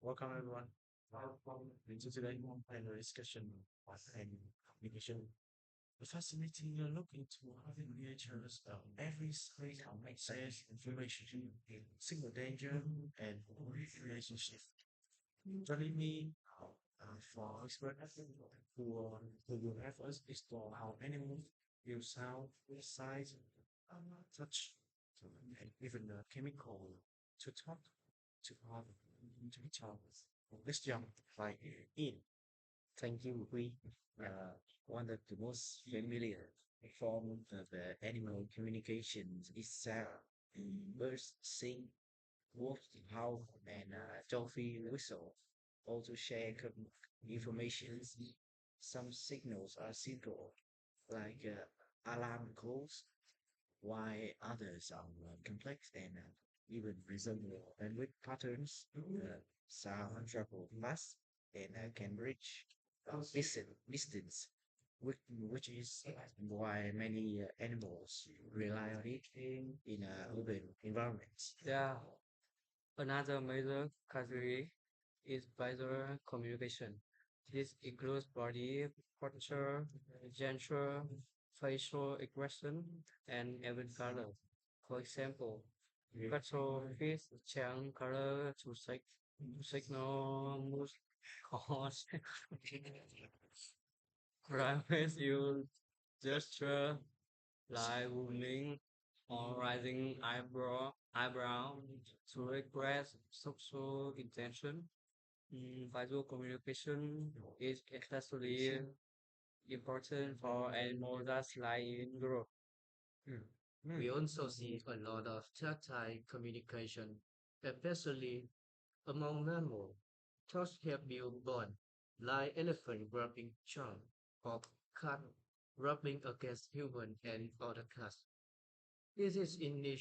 Welcome everyone. Into today panel discussion and communication. A fascinating look into how the creatures of every state says information, signal danger, and relationship. Joining me for expert who will have us explore how animals use sound, sight, touch, and even chemical to talk to other to each other. Let's jump right in. Thank you, we. One of the most familiar form of animal communications is sound. Birds sing, wolves howl, and dolphin whistle. Also share information. Some signals are simple, like alarm calls, while others are complex and even resemble language patterns. Sound travel fast and can reach distance, which is why many animals rely on it in urban environments. Yeah, another major category is visual communication. This includes body posture, gesture, facial expression, and even color. For example, cuttlefish change color to signal mood cause rabbits use gesture like moving or rising eyebrow to express sexual intention. Visual communication is especially important for animals that lie in Europe. Hmm. We also see a lot of tactile communication, especially among mammals. Touch help build bond, like elephant rubbing charm or cat rubbing against human and other cats. This is intimate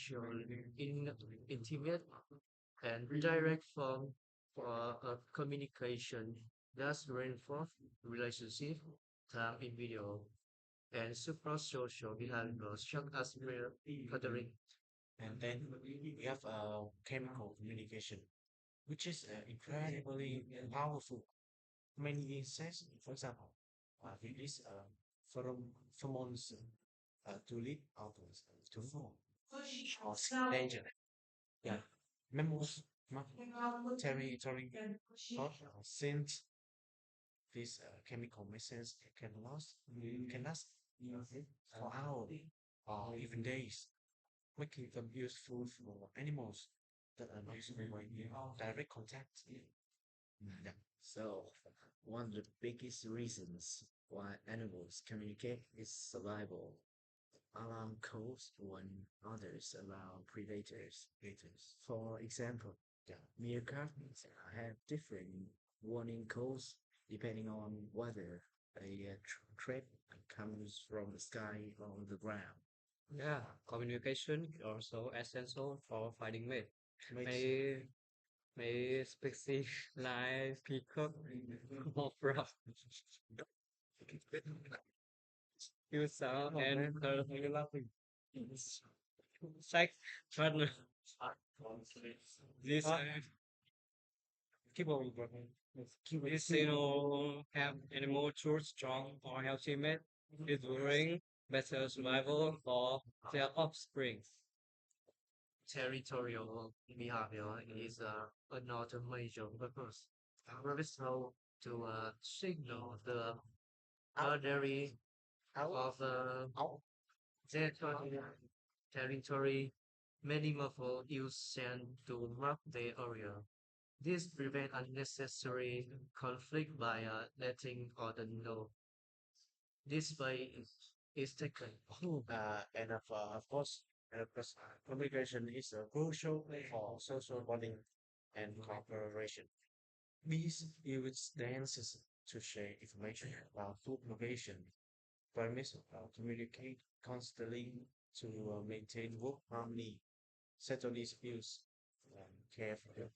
and direct form of communication that reinforce relationship, time in video, and social behaviors such as real catering. And then we have chemical communication, which is incredibly powerful. Many insects, for example, release pheromones to lead others to form or seek danger. Yeah, mammals, territory, thought, since these chemical messages can last for hours or even days, making them useful for animals that are not in direct contact. Yeah. So, one of the biggest reasons why animals communicate is survival. Alarm calls warn others around predators. For example, meerkats have different warning calls depending on whether a threat comes from the sky or the ground. Yeah, communication is also essential for finding mate. Mates, May may species like peacock or frog use sound and color sex partner. This keep on working. this signal have animal too strong or healthy mate is ensuring better survival for their offspring. Territorial behavior is another major purpose. Result to signal the boundary of their territory. Many muffled use sand to mark their area. This prevents unnecessary conflict by letting others know. This way is taken. And of course, communication is crucial for social bonding and cooperation. Bees use dances to share information about food location, permits communicate constantly to maintain work harmony, settle disputes, and care for them.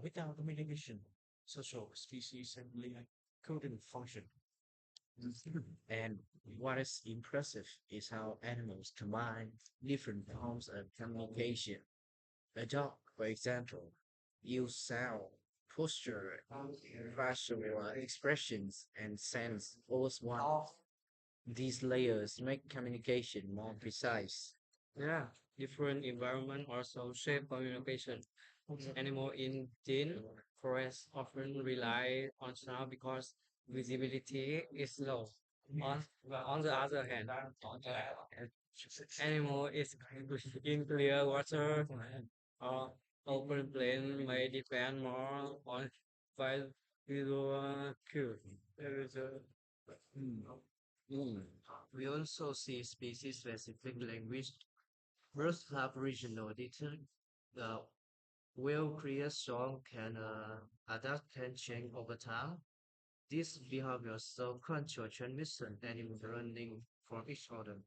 Without communication, social species simply couldn't function. And what is impressive is how animals combine different forms of communication. A dog, for example, use sound posture, facial expressions, and sense all as one. These layers make communication more precise. Yeah, different environment also shape communication. Animal in thin forests often rely on sound because visibility is low. On, on the other hand, animal is in clear water or open plain may depend more on visual cue. Mm. We also see species-specific language. Birds have regional detail. The whale creates song can adapt can change over time. This behavior self-control transmission animal learning from each other.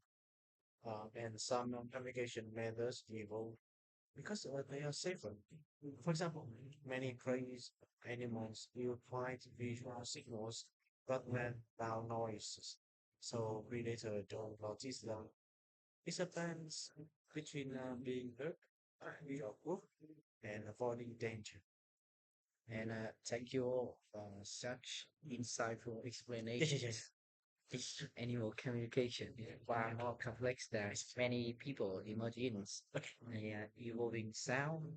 And some communication methods evolve because they are safer. For example, many prey animals use quiet visual signals rather than loud noises, so predators don't notice them. It's a balance between being heard, being approved, and avoiding danger. And thank you for such insightful explanations. Animal communication is far more complex than many people imagine. Involving sound,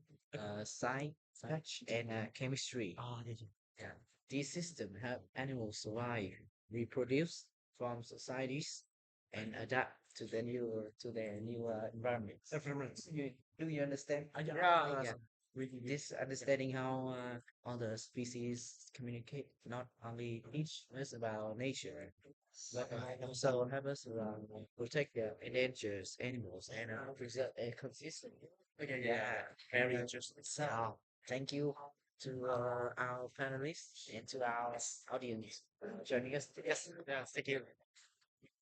sight, touch, and chemistry. Ah, yeah, Yeah. These systems help animals survive, reproduce, form societies, and adapt to their new environments. yeah. Do you understand? Yeah, Yeah. This understanding how other species communicate not only teach us about nature, but also help us protect the endangered animals and preserve ecosystem. Okay, yeah, Yeah, very interesting. so thank you to our panelists and to our audience for joining us today. Yes, yeah, thank you.